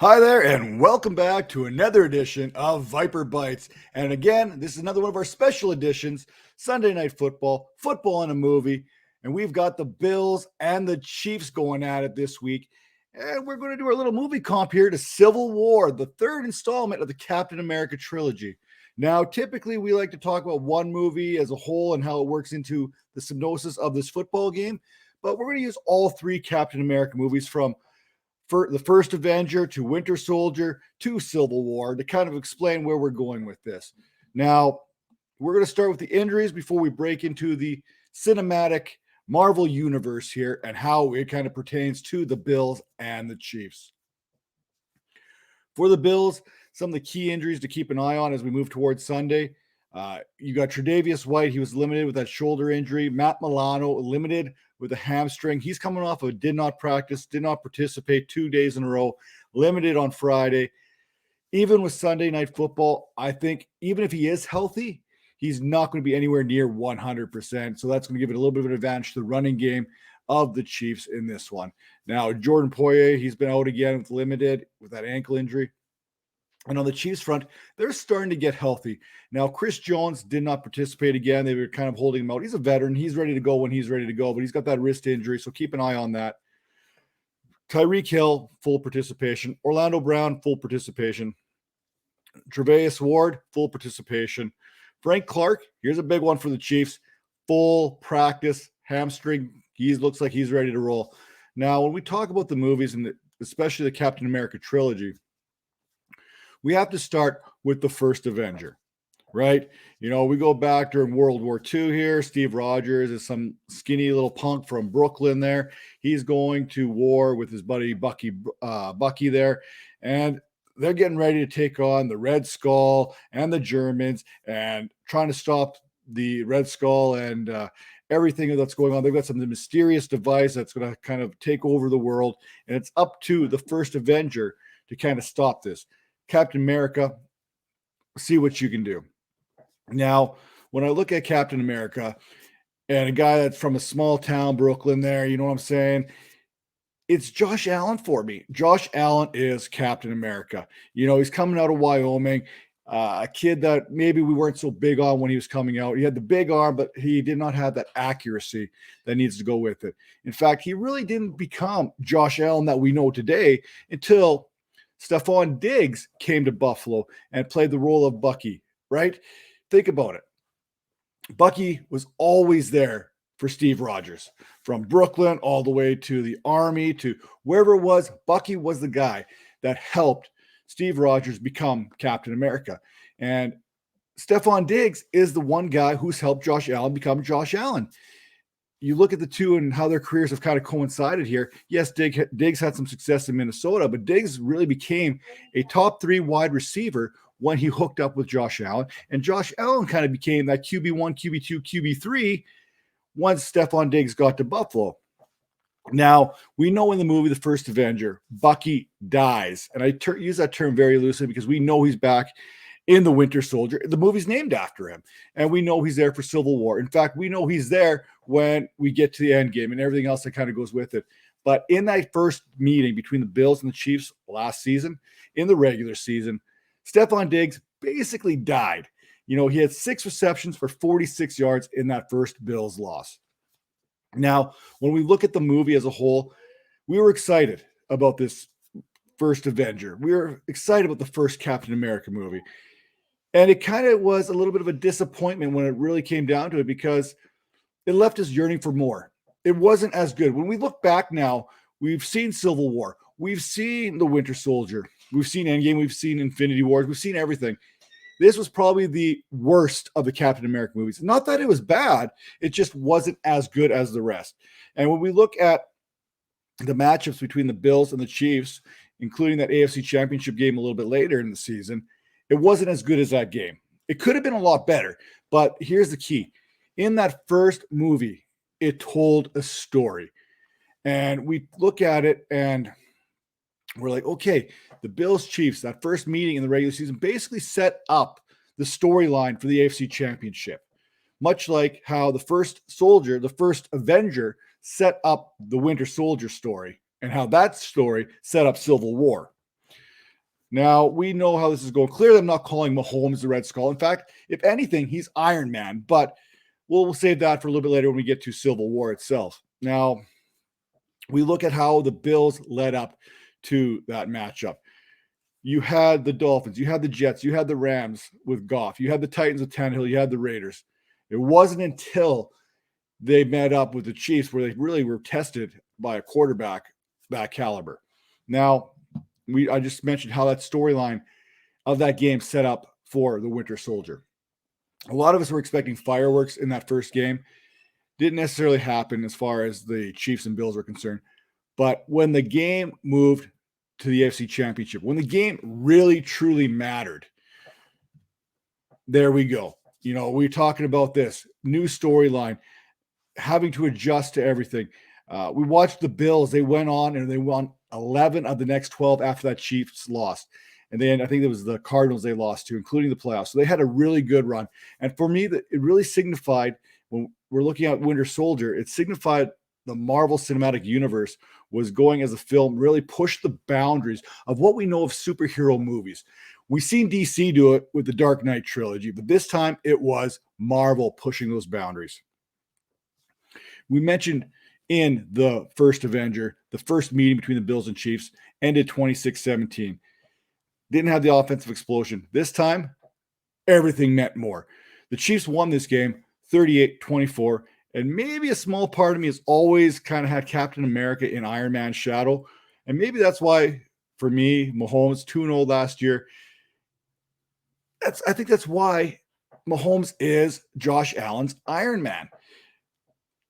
Hi there, and welcome back to another edition of Viper Bytes. And again, this is another one of our special editions, Sunday Night Football, football and a movie. And we've got the Bills and the Chiefs going at it this week. And we're going to do our little movie comp here to Civil War, the third installment of the Captain America trilogy. Now, typically, we like to talk about one movie as a whole and how it works into the synopsis of this football game. But we're going to use all three Captain America movies from the first Avenger to Winter Soldier to Civil War to kind of explain where we're going with this. Now, we're going to start with the injuries before we break into the cinematic Marvel universe here and how it kind of pertains to the Bills and the Chiefs. For the Bills, some of the key injuries to keep an eye on as we move towards Sunday. You got Tre'Davious White. He was limited with that shoulder injury. Matt Milano limited with a hamstring. He's coming off of did not practice, did not participate 2 days in a row, limited on Friday. Even with Sunday Night Football, I think even if he is healthy, he's not going to be anywhere near 100%. So that's going to give it a little bit of an advantage to the running game of the Chiefs in this one. Now, Jordan Poyer, he's been out again with limited with that ankle injury. And on the Chiefs front, they're starting to get healthy. Now, Chris Jones did not participate again. They were kind of holding him out. He's a veteran. He's ready to go when he's ready to go, but he's got that wrist injury, so keep an eye on that. Tyreek Hill, full participation. Orlando Brown, full participation. Tre'Davious Ward, full participation. Frank Clark, here's a big one for the Chiefs. Full practice, hamstring. He looks like he's ready to roll. Now, when we talk about the movies, and especially the Captain America trilogy, we have to start with the first Avenger, right? You know, we go back during World War II here. Steve Rogers is some skinny little punk from Brooklyn there. He's going to war with his buddy Bucky there. And they're getting ready to take on the Red Skull and the Germans and trying to stop the Red Skull and everything that's going on. They've got some mysterious device that's going to kind of take over the world. And it's up to the first Avenger to kind of stop this. Captain America, see what you can do. Now, when I look at Captain America and a guy that's from a small town, Brooklyn there, you know what I'm saying? It's Josh Allen for me. Josh Allen is Captain America. You know, he's coming out of Wyoming, a kid that maybe we weren't so big on when he was coming out. He had the big arm, but he did not have that accuracy that needs to go with it. In fact, he really didn't become Josh Allen that we know today until Stefan Diggs came to Buffalo and played the role of Bucky, right? Think about it. Bucky was always there for Steve Rogers. From Brooklyn all the way to the Army to wherever it was, Bucky was the guy that helped Steve Rogers become Captain America. And Stefan Diggs is the one guy who's helped Josh Allen become Josh Allen. You look at the two and how their careers have kind of coincided here. Yes, Diggs had some success in Minnesota, but Diggs really became a top 3 wide receiver when he hooked up with Josh Allen. And Josh Allen kind of became that QB1, QB2, QB3 once Stefan Diggs got to Buffalo. Now, we know in the movie The First Avenger, Bucky dies. And I use that term very loosely because we know he's back in the Winter Soldier. The movie's named after him. And we know he's there for Civil War. In fact, we know he's there when we get to the end game and everything else that kind of goes with it. But in that first meeting between the Bills and the Chiefs last season, in the regular season, Stefan Diggs basically died. You know, he had 6 receptions for 46 yards in that first Bills loss. Now, when we look at the movie as a whole, we were excited about this first Avenger. We were excited about the first Captain America movie. And it kind of was a little bit of a disappointment when it really came down to it because it left us yearning for more. It wasn't as good. When we look back now, we've seen Civil War. We've seen The Winter Soldier. We've seen Endgame. We've seen Infinity Wars. We've seen everything. This was probably the worst of the Captain America movies. Not that it was bad. It just wasn't as good as the rest. And when we look at the matchups between the Bills and the Chiefs, including that AFC Championship game a little bit later in the season, it wasn't as good as that game. It could have been a lot better, but here's the key. In that first movie, it told a story. And we look at it and we're like, okay, the Bills Chiefs, that first meeting in the regular season basically set up the storyline for the AFC Championship. Much like how the first soldier, the first Avenger, set up the Winter Soldier story and how that story set up Civil War. Now, we know how this is going. Clearly, I'm not calling Mahomes the Red Skull. In fact, if anything, he's Iron Man, but we'll save that for a little bit later when we get to Civil War itself. Now, we look at how the Bills led up to that matchup. You had the Dolphins, you had the Jets, you had the Rams with Goff, you had the Titans with Tannehill, you had the Raiders. It wasn't until they met up with the Chiefs where they really were tested by a quarterback that caliber. Now, I just mentioned how that storyline of that game set up for the Winter Soldier. A lot of us were expecting fireworks in that first game. Didn't necessarily happen as far as the Chiefs and Bills were concerned. But when the game moved to the AFC Championship, when the game really, truly mattered, there we go. You know, we're talking about this new storyline, having to adjust to everything. We watched the Bills. They went on and they won 11 of the next 12 after that Chiefs lost. And then I think it was the Cardinals they lost to, including the playoffs. So they had a really good run. And for me, it really signified, when we're looking at Winter Soldier, it signified the Marvel Cinematic Universe was going as a film, really pushed the boundaries of what we know of superhero movies. We've seen DC do it with the Dark Knight trilogy, but this time it was Marvel pushing those boundaries. We mentioned in the first Avenger, the first meeting between the Bills and Chiefs ended 26-17. Didn't have the offensive explosion. This time, everything meant more. The Chiefs won this game 38-24, and maybe a small part of me has always kind of had Captain America in Iron Man's shadow, and maybe that's why, for me, Mahomes 2-0 last year, I think that's why Mahomes is Josh Allen's Iron Man.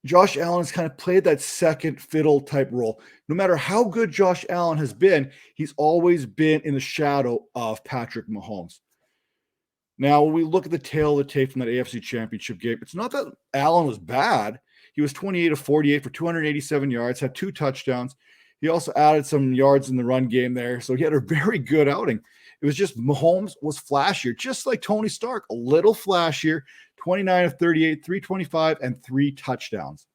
Josh Allen's kind of played that second fiddle type role. No matter how good Josh Allen has been, he's always been in the shadow of Patrick Mahomes. Now, when we look at the tail of the tape from that AFC Championship game, it's not that Allen was bad. He was 28 of 48 for 287 yards, had 2 touchdowns. He also added some yards in the run game there, so he had a very good outing. It was just Mahomes was flashier, just like Tony Stark, a little flashier, 29 of 38, 325, and 3 touchdowns.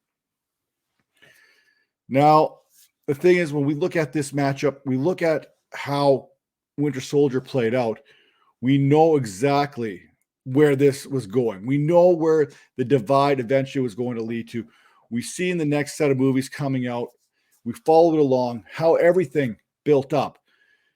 Now, the thing is, when we look at this matchup, we look at how Winter Soldier played out, we know exactly where this was going. We know where the divide eventually was going to lead to. We see in the next set of movies coming out, we followed it along, how everything built up.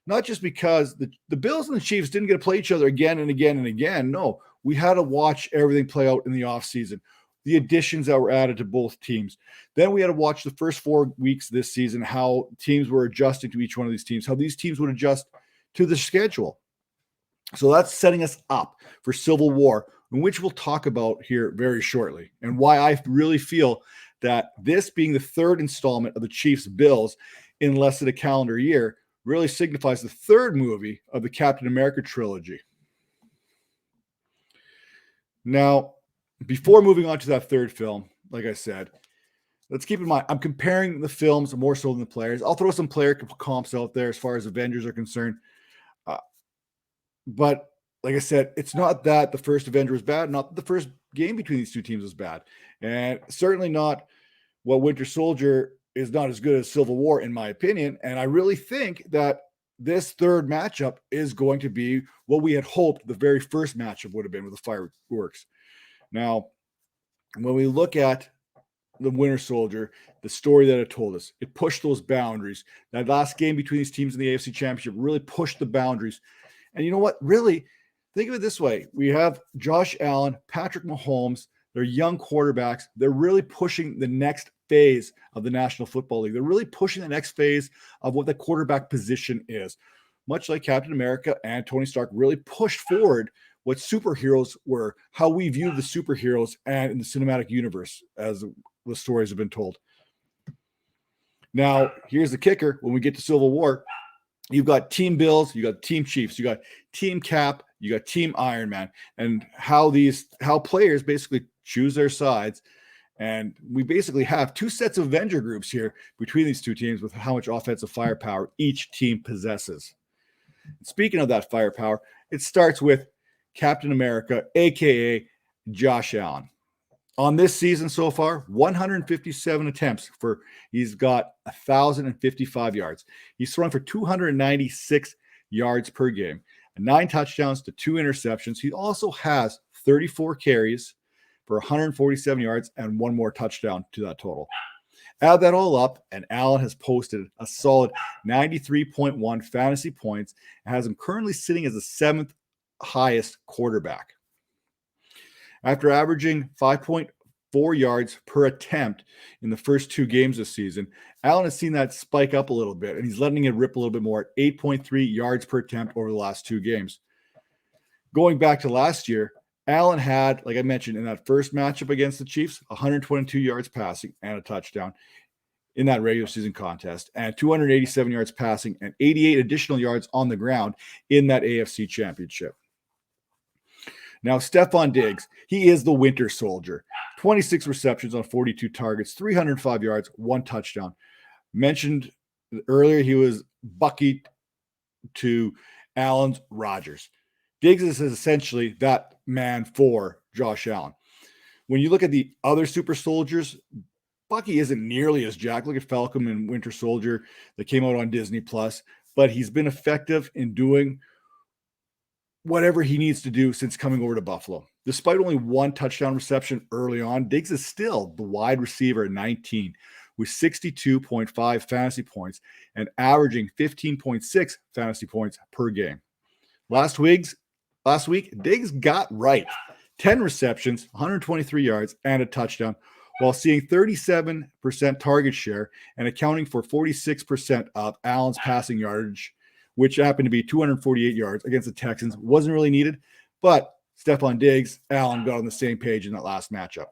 Not just because the Bills and the Chiefs didn't get to play each other again and again and again. No, we had to watch everything play out in the offseason, the additions that were added to both teams. Then we had to watch the first 4 weeks this season, how teams were adjusting to each one of these teams, how these teams would adjust to the schedule. So that's setting us up for Civil War, in which we'll talk about here very shortly, and why I really feel that this being the third installment of the Chiefs-Bills in less than a calendar year really signifies the third movie of the Captain America trilogy. Now, before moving on to that third film, like I said, let's keep in mind, I'm comparing the films more so than the players. I'll throw some player comps out there as far as Avengers are concerned. But like I said, it's not that the first Avenger was bad, not that the first game between these two teams was bad. And certainly not what Winter Soldier is not as good as Civil War, in my opinion. And I really think that this third matchup is going to be what we had hoped the very first matchup would have been with the fireworks. Now, when we look at the Winter Soldier, the story that it told us, it pushed those boundaries. That last game between these teams in the AFC Championship really pushed the boundaries. And you know what? Really, think of it this way. We have Josh Allen, Patrick Mahomes. They're young quarterbacks. They're really pushing the next phase of the National Football League. They're really pushing the next phase of what the quarterback position is. Much like Captain America and Tony Stark really pushed forward what superheroes were, how we view the superheroes and in the cinematic universe as the stories have been told. Now, here's the kicker. When we get to Civil War, you've got Team Bills, you got Team Chiefs, you got Team Cap, you got Team Iron Man, and how players basically choose their sides. And we basically have 2 sets of Avenger groups here between these 2 teams with how much offensive firepower each team possesses. Speaking of that firepower, it starts with Captain America, aka Josh Allen. On this season so far, 157 attempts he's got 1,055 yards. He's thrown for 296 yards per game, 9 touchdowns to 2 interceptions. He also has 34 carries for 147 yards and 1 more touchdown to that total. Add that all up, and Allen has posted a solid 93.1 fantasy points and has him currently sitting as the 7th highest quarterback. After averaging 5.4 yards per attempt in the first 2 games this season, Allen has seen that spike up a little bit, and he's letting it rip a little bit more at 8.3 yards per attempt over the last 2 games. Going back to last year, Allen had, like I mentioned, in that first matchup against the Chiefs, 122 yards passing and a touchdown in that regular season contest, and 287 yards passing and 88 additional yards on the ground in that AFC Championship. Now, Stefan Diggs, he is the winter soldier. 26 receptions on 42 targets, 305 yards, 1 touchdown. Mentioned earlier, he was Bucky to Allen's Rodgers. Diggs is essentially that man for Josh Allen. When you look at the other super soldiers, Bucky isn't nearly as jacked. Look at Falcon and Winter Soldier that came out on Disney Plus, but he's been effective in doing whatever he needs to do since coming over to Buffalo. Despite only 1 touchdown reception early on, Diggs is still the wide receiver at 19 with 62.5 fantasy points and averaging 15.6 fantasy points per game. Last week, Diggs got right. 10 receptions, 123 yards, and a touchdown, while seeing 37% target share and accounting for 46% of Allen's passing yardage, which happened to be 248 yards against the Texans. Wasn't really needed, but Stefan Diggs, Allen got on the same page in that last matchup.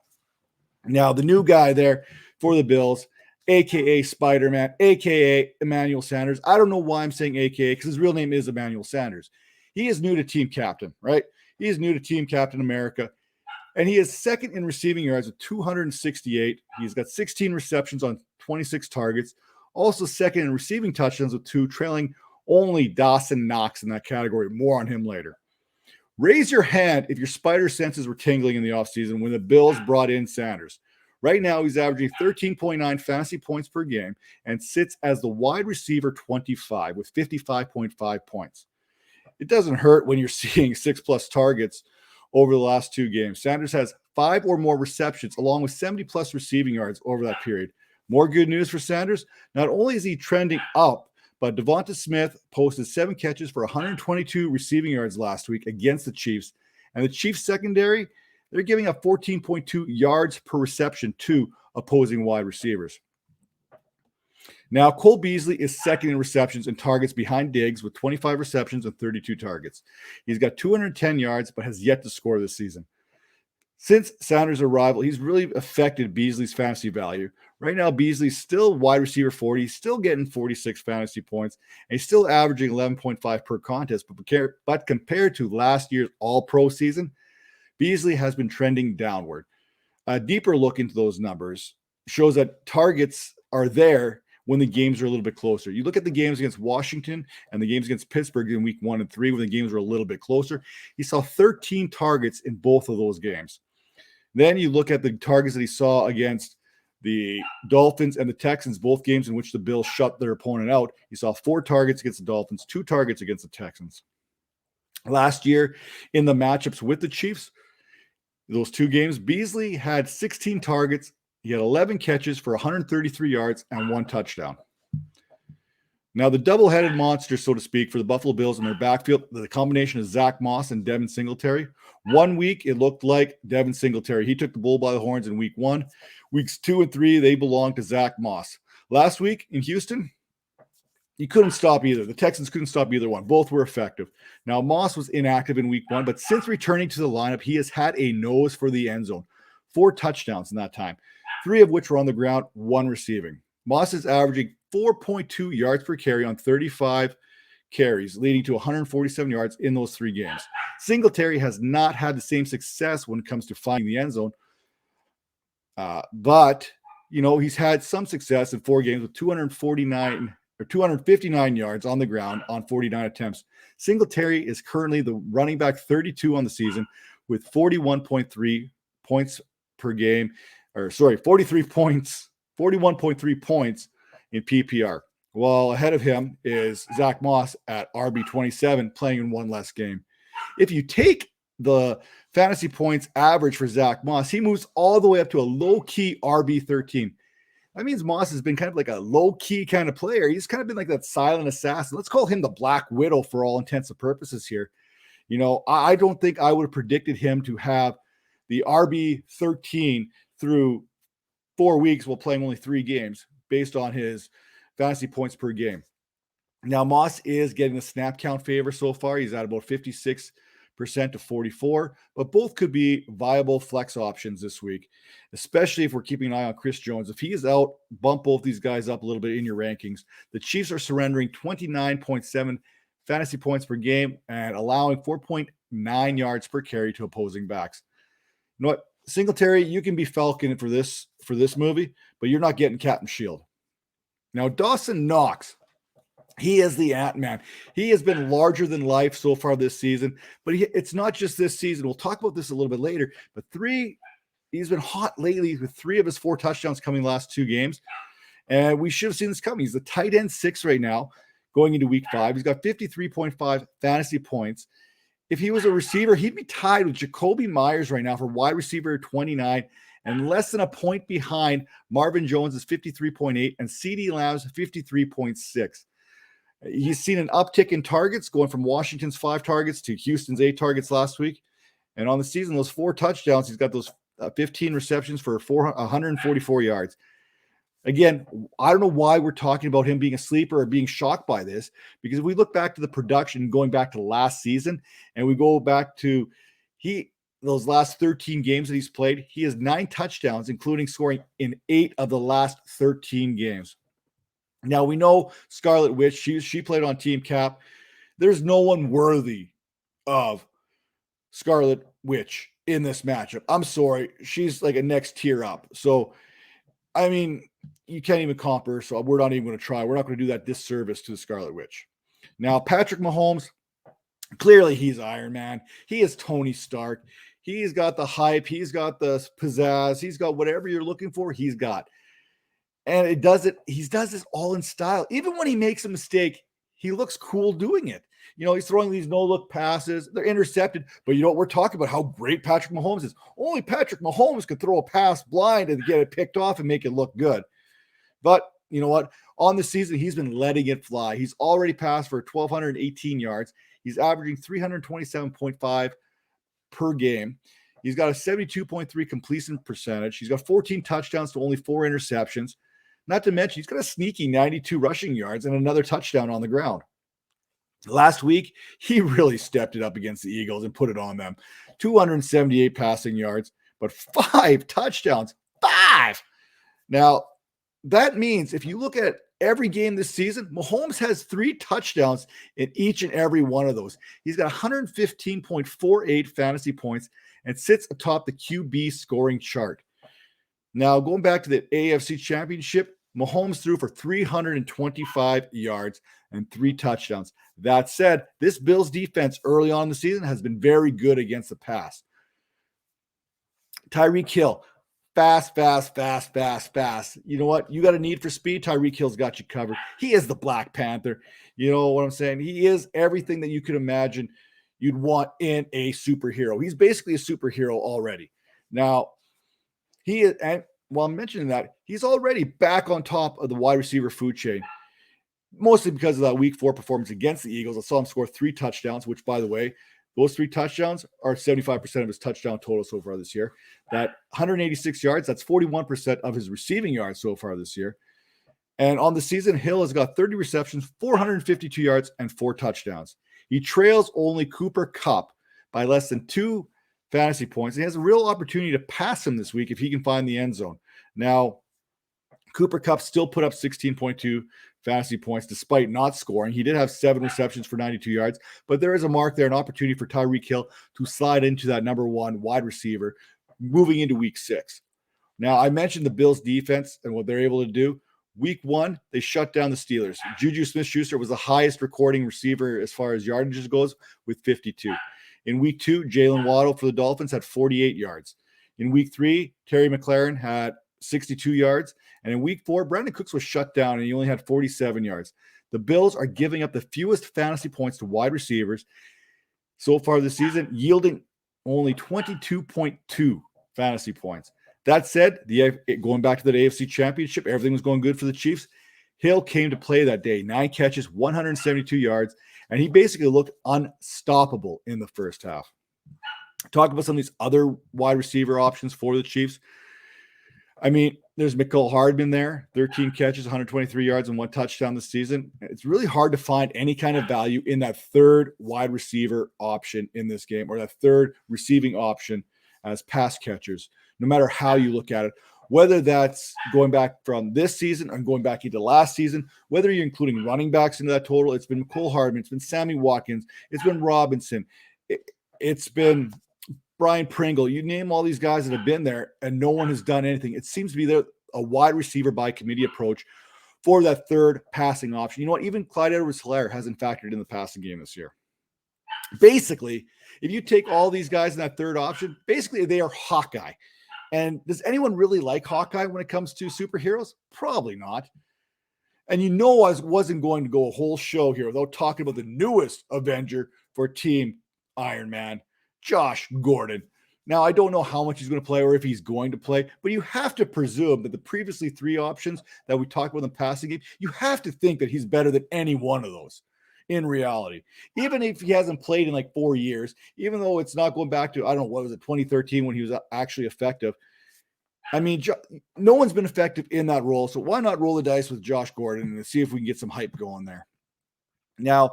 Now, the new guy there for the Bills, a.k.a. Spider-Man, a.k.a. Emmanuel Sanders. I don't know why I'm saying a.k.a. because his real name is Emmanuel Sanders. He is new to team captain, right? He is new to team captain America, and he is second in receiving yards with 268. He's got 16 receptions on 26 targets. Also second in receiving touchdowns with 2, trailing only Dawson Knox in that category. More on him later. Raise your hand if your spider senses were tingling in the offseason when the Bills brought in Sanders. Right now, he's averaging 13.9 fantasy points per game and sits as the wide receiver 25 with 55.5 points. It doesn't hurt when you're seeing 6+ targets over the last 2 games. Sanders has 5 or more receptions along with 70+ receiving yards over that period. More good news for Sanders. Not only is he trending up, but Devonta Smith posted 7 catches for 122 receiving yards last week against the Chiefs. And the Chiefs secondary, they're giving up 14.2 yards per reception to opposing wide receivers. Now, Cole Beasley is second in receptions and targets behind Diggs with 25 receptions and 32 targets. He's got 210 yards, but has yet to score this season. Since Sanders' arrival, he's really affected Beasley's fantasy value. Right now, Beasley's still wide receiver 40, still getting 46 fantasy points, and he's still averaging 11.5 per contest. But compared to last year's All-Pro season, Beasley has been trending downward. A deeper look into those numbers shows that targets are there when the games are a little bit closer. You look at the games against Washington and the games against Pittsburgh in week 1 and 3 when the games were a little bit closer. He saw 13 targets in both of those games. Then you look at the targets that he saw against the Dolphins and the Texans, both games in which the Bills shut their opponent out. He saw 4 targets against the Dolphins, 2 targets against the Texans. Last year in the matchups with the Chiefs, those 2 games, Beasley had 16 targets. He had 11 catches for 133 yards and 1 touchdown. Now, the double-headed monster, so to speak, for the Buffalo Bills in their backfield, the combination of Zach Moss and Devin Singletary. 1 week, it looked like Devin Singletary. He took the bull by the horns in week 1. Weeks 2 and 3, they belonged to Zach Moss. Last week in Houston, he couldn't stop either. The Texans couldn't stop either one. Both were effective. Now, Moss was inactive in week 1, but since returning to the lineup, he has had a nose for the end zone. 4 touchdowns in that time, 3 of which were on the ground, 1 receiving. Moss is averaging 4.2 yards per carry on 35 carries, leading to 147 yards in those 3 games. Singletary has not had the same success when it comes to finding the end zone, but he's had some success in 4 games with 259 yards on the ground on 49 attempts. Singletary is currently the running back 32 on the season with 41.3 points per game, 41.3 points in PPR. While ahead of him is Zach Moss at RB27, playing in one less game. If you take the fantasy points average for Zach Moss, he moves all the way up to a low-key RB13. That means Moss has been kind of like a low-key kind of player. He's kind of been like that silent assassin. Let's call him the Black Widow for all intents and purposes here. You know, I don't think I would have predicted him to have the RB13 through 4 weeks while playing only 3 games based on his fantasy points per game. Now, Moss is getting the snap count favor so far. He's at about 56% to 44, but both could be viable flex options this week, especially if we're keeping an eye on Chris Jones. If he is out, bump both these guys up a little bit in your rankings. The Chiefs are surrendering 29.7 fantasy points per game and allowing 4.9 yards per carry to opposing backs. You know what? Singletary, you can be Falcon for this movie, but you're not getting Captain Shield. Now, Dawson Knox, he is the Ant-Man. He has been larger than life so far this season, but it's not just this season. We'll talk about this a little bit later, but he's been hot lately with 3 of his 4 touchdowns coming last 2 games, and we should have seen this coming. He's the tight end 6 right now going into week 5. He's got 53.5 fantasy points. If he was a receiver, he'd be tied with Jacoby Myers right now for wide receiver 29 and less than a point behind Marvin Jones' 53.8 and CeeDee Lamb's 53.6. He's seen an uptick in targets going from Washington's 5 targets to Houston's 8 targets last week. And on the season, those 4 touchdowns, he's got those 15 receptions for 144 yards. Again, I don't know why we're talking about him being a sleeper or being shocked by this, because if we look back to the production going back to last season and we go back to those last 13 games that he's played, he has 9 touchdowns, including scoring in 8 of the last 13 games. Now, we know Scarlet Witch, she played on Team Cap. There's no one worthy of Scarlet Witch in this matchup. I'm sorry. She's like a next tier up. So, I mean, you can't even comp her, so we're not even going to try. We're not going to do that disservice to the Scarlet Witch. Now, Patrick Mahomes, clearly he's Iron Man. He is Tony Stark. He's got the hype. He's got the pizzazz. He's got whatever you're looking for, he's got. And he does this all in style. Even when he makes a mistake, he looks cool doing it. You know, he's throwing these no-look passes. They're intercepted. But you know what? We're talking about how great Patrick Mahomes is. Only Patrick Mahomes could throw a pass blind and get it picked off and make it look good. But you know what? On the season, he's been letting it fly. He's already passed for 1,218 yards. He's averaging 327.5 per game. He's got a 72.3 completion percentage. He's got 14 touchdowns to only 4 interceptions. Not to mention, he's got a sneaky 92 rushing yards and another touchdown on the ground. Last week, he really stepped it up against the Eagles and put it on them. 278 passing yards, but 5 touchdowns. 5! Now, that means if you look at every game this season, Mahomes has 3 touchdowns in each and every one of those. He's got 115.48 fantasy points and sits atop the QB scoring chart. Now, going back to the AFC Championship, Mahomes threw for 325 yards and 3 touchdowns. That said, this Bills defense early on in the season has been very good against the pass. Tyreek Hill, fast. You know what? You got a need for speed, Tyreek Hill's got you covered. He is the Black Panther. You know what I'm saying? He is everything that you could imagine you'd want in a superhero. He's basically a superhero already. Now, he is, and while I'm mentioning that, he's already back on top of the wide receiver food chain, mostly because of that week 4 performance against the Eagles. I saw him score 3 touchdowns, which, by the way, those 3 touchdowns are 75% of his touchdown total so far this year. That 186 yards, that's 41% of his receiving yards so far this year. And on the season, Hill has got 30 receptions, 452 yards, and 4 touchdowns. He trails only Cooper Kupp by less than 2 fantasy points. He has a real opportunity to pass him this week if he can find the end zone. Now, Cooper Kupp still put up 16.2 fantasy points despite not scoring. He did have 7 receptions for 92 yards, but there is a mark there, an opportunity for Tyreek Hill to slide into that number 1 wide receiver moving into week 6. Now, I mentioned the Bills defense and what they're able to do. Week 1, they shut down the Steelers. Juju Smith-Schuster was the highest recording receiver as far as yardages goes with 52. In week 2, Jalen Waddle for the Dolphins had 48 yards. In week 3, Terry McLaurin had 62 yards. And in week 4, Brandon Cooks was shut down and he only had 47 yards. The Bills are giving up the fewest fantasy points to wide receivers so far this season, yielding only 22.2 fantasy points. That said, going back to the AFC Championship, everything was going good for the Chiefs. Hill came to play that day, 9 catches, 172 yards, and he basically looked unstoppable in the first half. Talk about some of these other wide receiver options for the Chiefs. I mean, there's Mecole Hardman there, 13 catches, 123 yards, and 1 touchdown this season. It's really hard to find any kind of value in that third wide receiver option in this game, or that third receiving option as pass catchers, no matter how you look at it. Whether that's going back from this season and going back into last season, whether you're including running backs into that total, it's been Mecole Hardman, it's been Sammy Watkins, it's been Robinson, it's been Brian Pringle. You name all these guys that have been there, and no one has done anything. It seems to be a wide receiver by committee approach for that third passing option. You know what? Even Clyde Edwards-Helaire hasn't factored in the passing game this year. Basically, if you take all these guys in that third option, basically they are Hawkeye. And does anyone really like Hawkeye when it comes to superheroes? Probably not. And you know I wasn't going to go a whole show here without talking about the newest Avenger for Team Iron Man, Josh Gordon. Now, I don't know how much he's going to play or if he's going to play, but you have to presume that the previously 3 options that we talked about in the passing game, you have to think that he's better than any one of those in reality. Even if he hasn't played in like 4 years, even though it's not going back to, I don't know, what was it, 2013 when he was actually effective. I mean, no one's been effective in that role, so why not roll the dice with Josh Gordon and see if we can get some hype going there. Now,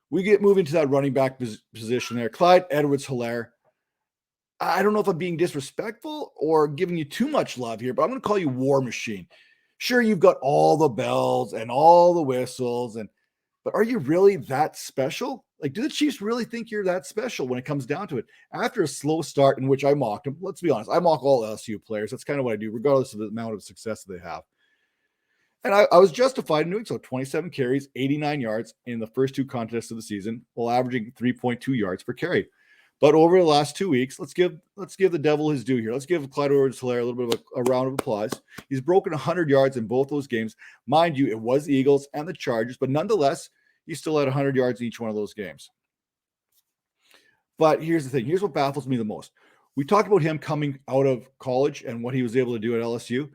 we get moving to that running back position there. Clyde Edwards-Helaire. I don't know if I'm being disrespectful or giving you too much love here, but I'm going to call you War Machine. Sure, you've got all the bells and all the whistles, but are you really that special? Like, do the Chiefs really think you're that special when it comes down to it? After a slow start in which I mocked them, let's be honest, I mock all LSU players. That's kind of what I do, regardless of the amount of success that they have. And I was justified in doing so. 27 carries, 89 yards in the first 2 contests of the season, while averaging 3.2 yards per carry. But over the last 2 weeks, let's give the devil his due here. Let's give Clyde Edwards-Helaire a little bit of a round of applause. He's broken 100 yards in both those games. Mind you, it was the Eagles and the Chargers, but nonetheless, he still had 100 yards in each one of those games. But here's the thing. Here's what baffles me the most. We talked about him coming out of college and what he was able to do at LSU.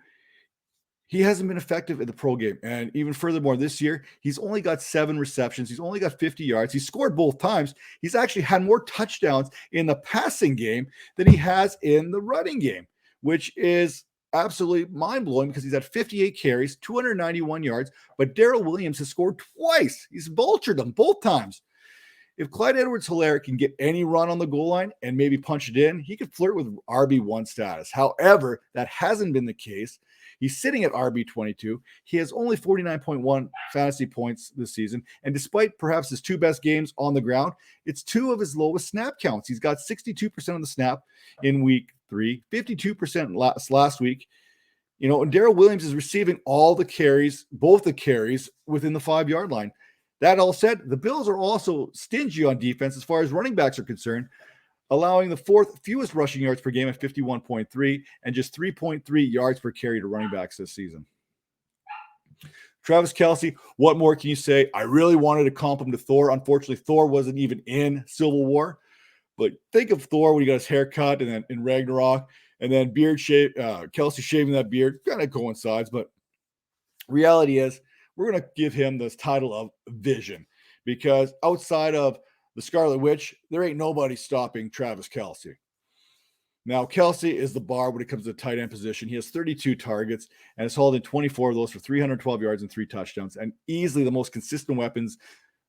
He hasn't been effective in the pro game. And even furthermore, this year, he's only got 7 receptions. He's only got 50 yards. He scored both times. He's actually had more touchdowns in the passing game than he has in the running game, which is absolutely mind-blowing because he's had 58 carries, 291 yards, but Darrell Williams has scored twice. He's vultured them both times. If Clyde Edwards-Helaire can get any run on the goal line and maybe punch it in, he could flirt with RB1 status. However, that hasn't been the case. He's sitting at RB22. He has only 49.1 fantasy points this season. And despite perhaps his 2 best games on the ground, it's 2 of his lowest snap counts. He's got 62% of the snap in week 3, 52% last week. You know, and Darrell Williams is receiving all the carries, both the carries within the 5-yard line. That all said, the Bills are also stingy on defense as far as running backs are concerned, allowing the 4th fewest rushing yards per game at 51.3 and just 3.3 yards per carry to running backs this season. Travis Kelce, what more can you say? I really wanted to comp him to Thor. Unfortunately, Thor wasn't even in Civil War. But think of Thor when he got his hair cut and then in Ragnarok, and then Kelce shaving that beard. Kind of coincides, but reality is we're going to give him this title of Vision because outside of the Scarlet Witch, there ain't nobody stopping Travis Kelce. Now, Kelce is the bar when it comes to the tight end position. He has 32 targets and has hauled in 24 of those for 312 yards and 3 touchdowns, and easily the most consistent weapons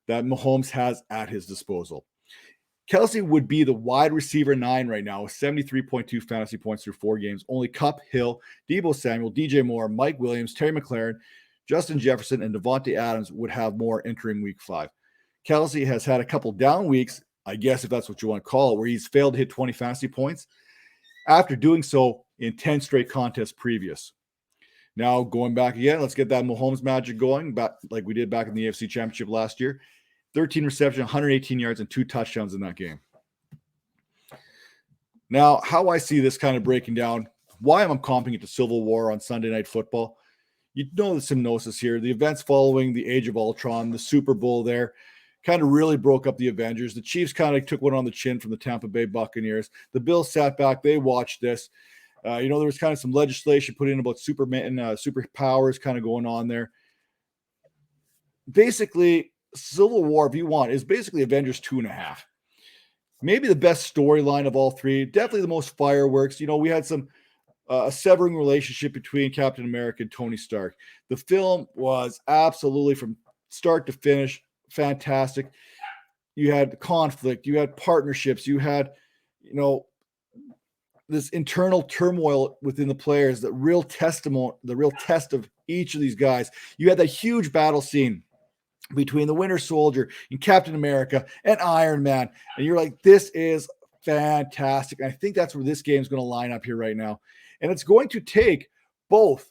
that Mahomes has at his disposal. Kelce would be the wide receiver 9 right now with 73.2 fantasy points through 4 games. Only Kupp, Hill, Deebo Samuel, DJ Moore, Mike Williams, Terry McLaurin, Justin Jefferson, and Devontae Adams would have more entering week 5. Kelce has had a couple down weeks, I guess if that's what you want to call it, where he's failed to hit 20 fantasy points after doing so in 10 straight contests previous. Now, going back again, let's get that Mahomes magic going, back like we did back in the AFC Championship last year. 13 receptions, 118 yards, and 2 touchdowns in that game. Now, how I see this kind of breaking down, why I'm comping it to Civil War on Sunday Night Football, you know the symbiosis here. The events following the Age of Ultron, the Super Bowl there, kind of really broke up the Avengers. The Chiefs kind of took one on the chin from the Tampa Bay Buccaneers. The Bills sat back. They watched this. There was kind of some legislation put in about Superman, superpowers kind of going on there. Basically, Civil War, if you want, is basically Avengers 2.5. Maybe the best storyline of all three. Definitely the most fireworks. We had some a severing relationship between Captain America and Tony Stark. The film was absolutely from start to finish fantastic. You had conflict, you had partnerships, you had, this internal turmoil within the players, the real test of each of these guys. You had that huge battle scene between the Winter Soldier and Captain America and Iron Man. And you're like, this is fantastic. And I think that's where this game is going to line up here right now. And it's going to take both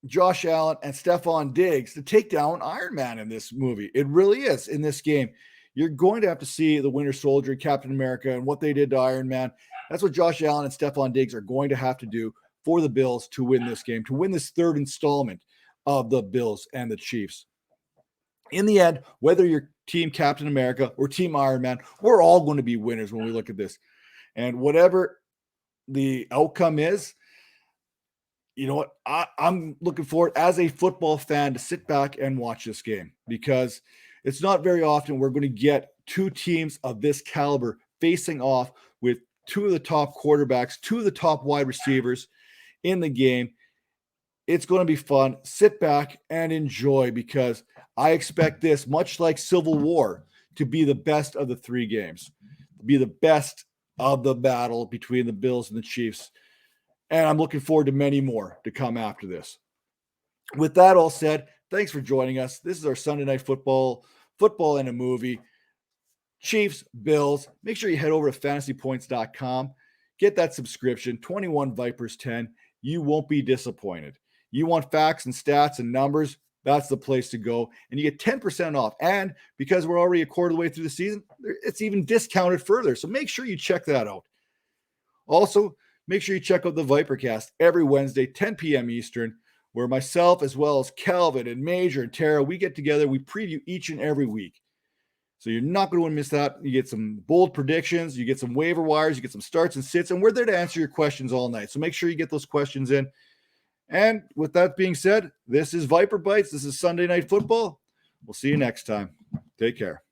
Josh Allen and Stefan Diggs to take down Iron Man in this movie. It really is in this game. You're going to have to see the Winter Soldier, Captain America, and what they did to Iron Man. That's what Josh Allen and Stefan Diggs are going to have to do for the Bills to win this game, to win this third installment of the Bills and the Chiefs. In the end, whether you're Team Captain America or Team Iron Man, we're all going to be winners when we look at this. And whatever the outcome is, you know what? I'm looking forward as a football fan to sit back and watch this game, because it's not very often we're going to get two teams of this caliber facing off with two of the top quarterbacks, two of the top wide receivers in the game. It's going to be fun. Sit back and enjoy, because I expect this, much like Civil War, to be the best of the three games, be the best of the battle between the Bills and the Chiefs. And I'm looking forward to many more to come after this. With that all said, thanks for joining us. This is our Sunday Night Football and a Movie. Chiefs, Bills. Make sure you head over to fantasypoints.com. Get that subscription, 21 Vipers 10. You won't be disappointed. You want facts and stats and numbers? That's the place to go. And you get 10% off. And because we're already a quarter of the way through the season, it's even discounted further. So make sure you check that out. Also, make sure you check out the Vipercast every Wednesday, 10 p.m. Eastern, where myself, as well as Calvin and Major and Tara, we get together. We preview each and every week. So you're not going to want to miss that. You get some bold predictions. You get some waiver wires. You get some starts and sits. And we're there to answer your questions all night. So make sure you get those questions in. And with that being said, this is Viper Bytes. This is Sunday Night Football. We'll see you next time. Take care.